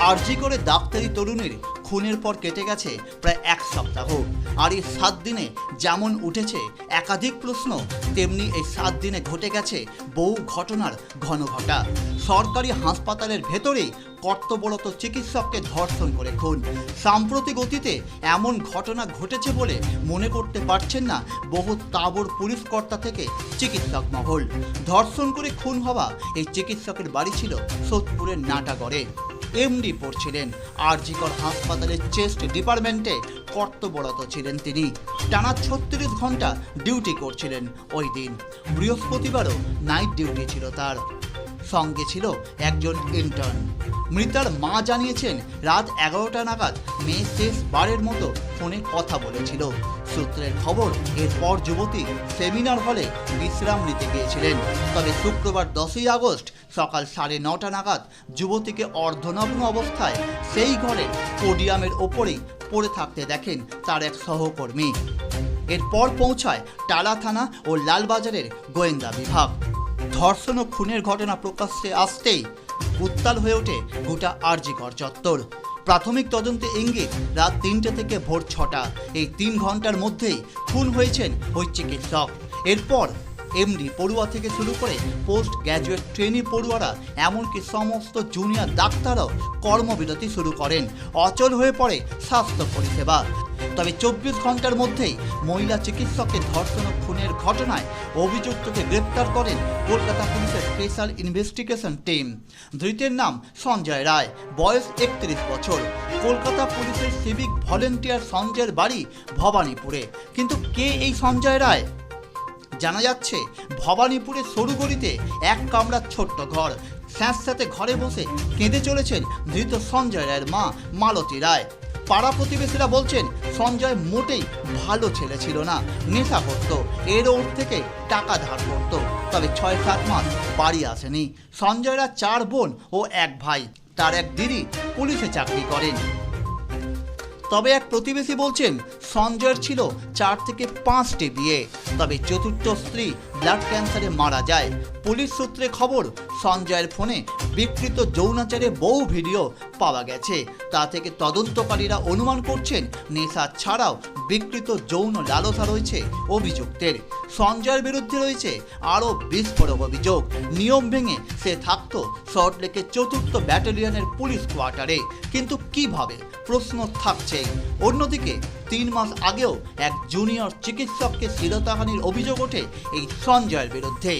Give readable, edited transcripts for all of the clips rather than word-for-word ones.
আরজি করে ডাক্তারি তরুণীর খুনের পর কেটে গেছে প্রায় এক সপ্তাহ। আর এই 7 দিনে যেমন উঠেছে একাধিক প্রশ্ন, তেমনি এই 7 দিনে ঘটে গেছে বহু ঘটনার ঘনঘটা। সরকারি হাসপাতালের ভেতরেই কর্তব্যরত চিকিৎসককে ধর্ষণ করে খুন। সাম্প্রতিক অতীতে এমন ঘটনা ঘটেছে বলে মনে করতে পারছেন না বহু তাবড় পুলিশ কর্তা থেকে চিকিৎসক মহল। ধর্ষণ করে খুন হওয়া এই চিকিৎসকের বাড়ি ছিল সোদপুরের নাটাগড়ে। এমডি পড়ছিলেন, আরজিকর হাসপাতালের চেস্ট ডিপার্টমেন্টে কর্তব্যরত ছিলেন তিনি। টানা 36 ঘন্টা ডিউটি করছিলেন ওই দিন। বৃহস্পতিবারও নাইট ডিউটি ছিল তার। সঙ্গে ছিল একজন ইন্টার্ন। মৃতার মা জানিয়েছেন রাত 11টা নাগাদ মেয়ে শেষবারের মতো ফোনে কথা বলেছিল। সূত্রের খবর, এরপর যুবতী সেমিনার হলে বিশ্রাম নিতে গিয়েছিলেন। তবে শুক্রবার 10ই আগস্ট সকাল 9:30 নাগাদ যুবতীকে অর্ধনগ্ন অবস্থায় সেই ঘরের পোডিয়ামের ওপরেই পড়ে থাকতে দেখেন তার এক সহকর্মী। এরপর পৌঁছায় টালা থানা ও লালবাজারের গোয়েন্দা বিভাগ। ধর্ষণ ও খুনের ঘটনা প্রকাশ্যে আসতেই উত্তাল হয়ে ওঠে গোটা আরজিকর চত্বর। প্রাথমিক তদন্তে ইঙ্গিত রাত 3টে থেকে ভোর 6টা, এই 3 ঘন্টার মধ্যেই খুন হয়েছেন ওই চিকিৎসক। এরপর এমডি পড়ুয়া থেকে শুরু করে পোস্ট গ্র্যাজুয়েট ট্রেনি পড়ুয়ারা, এমনকি সমস্ত জুনিয়র ডাক্তারও কর্মবিরতি শুরু করেন। অচল হয়ে পড়ে স্বাস্থ্য পরিষেবা। তবে 24 ঘন্টার মধ্যেই মহিলা চিকিৎসককে ধর্ষণ ও খুনের ঘটনায় অভিযুক্তকে গ্রেপ্তার করেন কলকাতা পুলিশের স্পেশাল ইনভেস্টিগেশন টিম। ধৃতের নাম সঞ্জয় রায়, বয়স 31 বছর। কলকাতা পুলিশের সিভিক ভলেন্টিয়ার সঞ্জয়ের বাড়ি ভবানীপুরে। কিন্তু কে এই সঞ্জয় রায়? জানা যাচ্ছে ভবানীপুরে সরুগড়িতে এক কামরার ছোট্ট ঘর। স্যাঁতস্যাঁতে ঘরে বসে কেঁদে চলেছেন ধৃত সঞ্জয় রায়ের মা মালতী রায়। পাড়া প্রতিবেশীরা বলছেন সঞ্জয় মোটেই ভালো ছেলে ছিল না, নেশা করত, এর ওর থেকে টাকা ধার করত। তবে 6-7 মাস বাড়ি আসেনি। সঞ্জয়রা 4 বোন ও 1 ভাই। তার এক দিদি পুলিশে চাকরি করেন। তবে এক প্রতিবেশী বলছেন সঞ্জয়ের ছিল 4 থেকে 5টি বিয়ে। তবে চতুর্থ স্ত্রী ব্লাড ক্যান্সারে মারা যায়। পুলিশ সূত্রে খবর, সঞ্জয়ের ফোনে বিকৃত যৌনাচারে বহু ভিডিও পাওয়া গেছে। তা থেকে তদন্তকারীরা অনুমান করছেন নেশা ছাড়াও বিকৃত যৌন লালসা রয়েছে অভিযুক্তের। সঞ্জয়ের বিরুদ্ধে রয়েছে আরও বিস্ফোরক অভিযোগ। নিয়ম ভেঙে সে থাকত সল্টলেকের 4th ব্যাটালিয়নের পুলিশ কোয়ার্টারে। কিন্তু কিভাবে, প্রশ্ন থাকছে। অন্যদিকে 3 মাস আগেও এক জুনিয়র চিকিৎসককে শ্লীলতাহানির অভিযোগ ওঠে এই সঞ্জয়ের বিরুদ্ধে।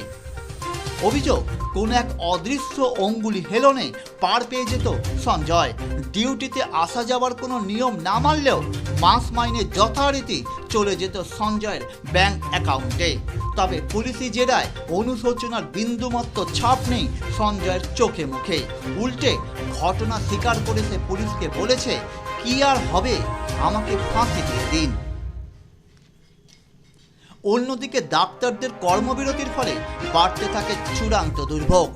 অভিযোগ, কোন এক অদৃশ্য অঙ্গুলি হেলনে পার পেয়ে যেত সঞ্জয়। ডিউটিতে আসা যাওয়ার কোনো নিয়ম না মানলেও মাস মাইনে যথারীতি চলে যেত সঞ্জয়ের ব্যাংক অ্যাকাউন্টে। তবে পুলিশি জেরায় অনুশোচনার বিন্দুমাত্র ছাপ নেই সঞ্জয়ের চোখে মুখে। উল্টে ঘটনা স্বীকার করে সে পুলিশকে বলেছে, কি আর হবে, আমাকে ফাঁসি দিয়ে দিন। অন্যদিকে ডাক্তারদের কর্মবিরতির ফলে বাড়তে থাকে চূড়ান্ত দুর্ভোগ।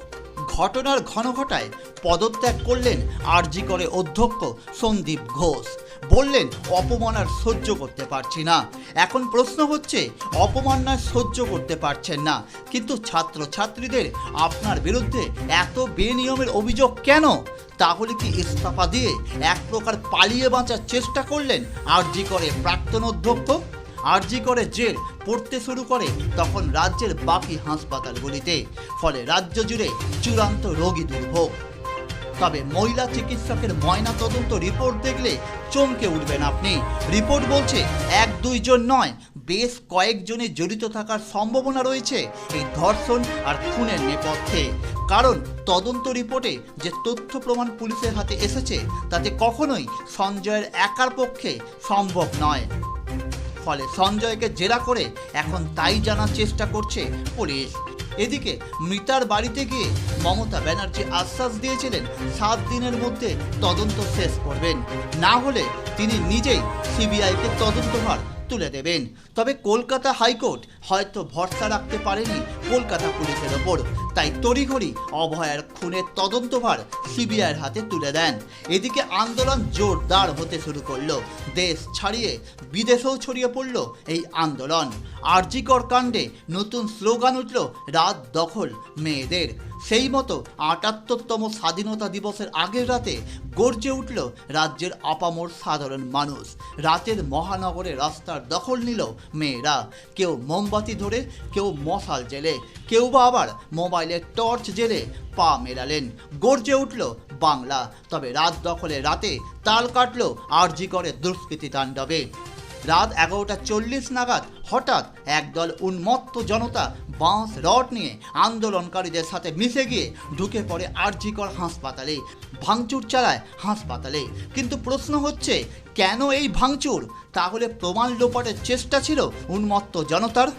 ঘটনার ঘনঘটায় পদত্যাগ করলেন আরজিকরে অধ্যক্ষ সন্দীপ ঘোষ। বললেন, অপমান আর সহ্য করতে পারছি না। এখন প্রশ্ন হচ্ছে, অপমাননা সহ্য করতে পারছেন না, কিন্তু ছাত্রছাত্রীদের আপনার বিরুদ্ধে এত বেনিয়মের অভিযোগ কেন? তাহলে কি ইস্তফা দিয়ে এক প্রকার পালিয়ে বাঁচার চেষ্টা করলেন আরজিকরে প্রাক্তন অধ্যক্ষ? আরজিকরে জেল পড়তে শুরু করে তখন রাজ্যের বাকি হাসপাতালগুলিতে। ফলে রাজ্য জুড়ে চূড়ান্ত রোগী দুর্ভোগ। তবে মহিলা চিকিৎসকের ময়না তদন্ত রিপোর্ট দেখলে চমকে উঠবেন আপনি। রিপোর্ট বলছে 1-2 জন নয়, বেশ কয়েকজনের জড়িত থাকার সম্ভাবনা রয়েছে এই ধর্ষণ আর খুনের নেপথ্যে। কারণ তদন্ত রিপোর্টে যে তথ্য প্রমাণ পুলিশের হাতে এসেছে তাতে কখনোই সঞ্জয়ের একার পক্ষে সম্ভব নয়। ফলে সঞ্জয়কে জেরা করে এখন তাই জানার চেষ্টা করছে পুলিশ। এদিকে মৃতার বাড়িতে গিয়ে মমতা ব্যানার্জি আশ্বাস দিয়েছিলেন 7 দিনের মধ্যে তদন্ত শেষ করবেন, না হলে তিনি নিজেই সিবিআইকে তদন্তভার তুলে দেবেন। তবে কলকাতা হাইকোর্ট হয়তো ভরসা রাখতে পারেনি কলকাতা পুলিশের ওপর, তাই তড়িঘড়ি অভয়ার খুনের তদন্তভার সিবিআইয়ের হাতে তুলে দেন। এদিকে আন্দোলন জোরদার হতে শুরু করলো। দেশ ছাড়িয়ে বিদেশেও ছড়িয়ে পড়ল এই আন্দোলন। আরজিকর কাণ্ডে নতুন স্লোগান উঠল, রাত দখল মেয়েদের। সেই মতো ৭৮তম স্বাধীনতা দিবসের আগের রাতে গর্জে উঠল রাজ্যের আপামর সাধারণ মানুষ। রাতের মহানগরে রাস্তার দখল নিল মেয়েরা, কেউ মোমবাতি ধরে, কেউ মশাল জেলে, কেউ বা আবার মোবাইলের টর্চ জেলে পা মেলালেন। গর্জে উঠল বাংলা। তবে রাত দখলে রাতে তাল কাটল আরজি করে দুষ্কৃতী তাণ্ডবে। রাত 11:40 নাগাদ হঠাৎ একদল উন্মত্ত জনতা বাঁশ রড নিয়ে আন্দোলনকারীদের সাথে মিশে গিয়ে ঢুকে পড়ে আরজি কর হাসপাতালে, ভাঙচুর চালায় হাসপাতালে। কিন্তু প্রশ্ন হচ্ছে, কেন এই ভাঙচুর? তাহলে প্রমাণ লোপাটের চেষ্টা ছিল উন্মত্ত জনতার?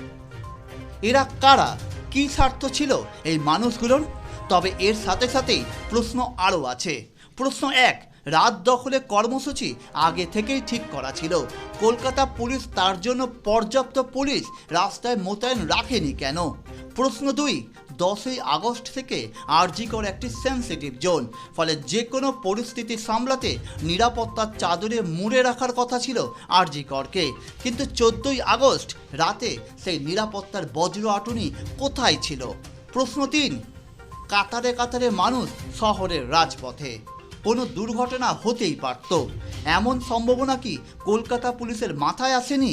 এরা কারা? কী স্বার্থ ছিল এই মানুষগুলোর? তবে এর সাথে সাথেই প্রশ্ন আরও আছে। প্রশ্ন 1, রাত দখলে কর্মসূচি আগে থেকেই ঠিক করা ছিল। কলকাতা পুলিশ তার জন্য পর্যাপ্ত পুলিশ রাস্তায় মোতায়েন রাখেনি কেন? প্রশ্ন 2, 10ই আগস্ট থেকে আরজি কর একটি সেন্সিটিভ জোন, ফলে যে কোনো পরিস্থিতি সামলাতে নিরাপত্তার চাদরে মুড়ে রাখার কথা ছিল আরজি করকে। কিন্তু 14ই আগস্ট রাতে সেই নিরাপত্তার বজ্র আটুনি কোথায় ছিল? প্রশ্ন 3, কাতারে কাতারে মানুষ শহরের রাজপথে, কোনো দুর্ঘটনা হতেই পারত, এমন সম্ভাবনা কি কলকাতা পুলিশের মাথায় আসেনি?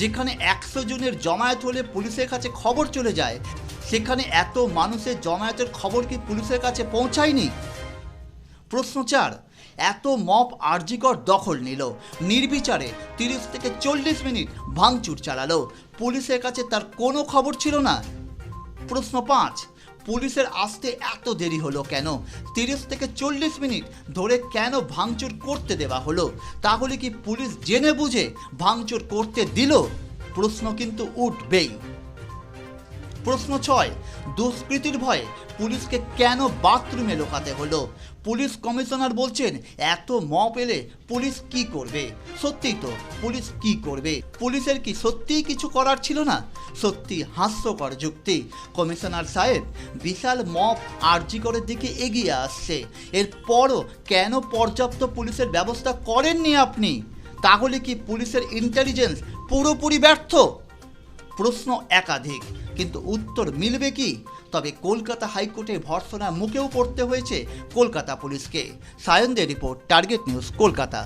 যেখানে 100 জনের জমায়েত হলে পুলিশের কাছে খবর চলে যায়, সেখানে এত মানুষের জমায়েতের খবর কি পুলিশের কাছে পৌঁছায়নি? প্রশ্ন 4, এত মব আরজি কর দখল নিল, নির্বিচারে 30 থেকে 40 মিনিট ভাঙচুর চালালো, পুলিশের কাছে তার কোনো খবর ছিল না? প্রশ্ন 5, পুলিশের আসতে এত দেরি হলো কেন? 30 থেকে 40 মিনিট ধরে কেন ভাঙচুর করতে দেওয়া হলো? তাহলে কি পুলিশ জেনে বুঝে ভাঙচুর করতে দিল? প্রশ্ন কিন্তু উঠবেই। প্রশ্ন 6, দুষ্কৃতির ভয়ে পুলিশকে কেন বাথরুমে লুকাতে হলো? পুলিশ কমিশনার বলছেন এত মব এলে পুলিশ কি করবে? সত্যিই তো, পুলিশ কি করবে? পুলিশের কি সত্যিই কিছু করার ছিল না? সত্যি হাস্যকর যুক্তি। কমিশনার সাহেব, বিশাল মব আরজি করের দিকে এগিয়ে আসছে, এরপরও কেন পর্যাপ্ত পুলিশের ব্যবস্থা করেননি আপনি? তাহলে কি পুলিশের ইন্টেলিজেন্স পুরোপুরি ব্যর্থ? প্রশ্ন একাধিক, কিন্তু উত্তর মিলবে কি? তবে কলকাতা হাইকোর্টে ভর্ৎসনার মুখেও পড়তে হয়েছে কলকাতা পুলিশকে। সায়নদের রিপোর্ট, টার্গেট নিউজ, কলকাতা।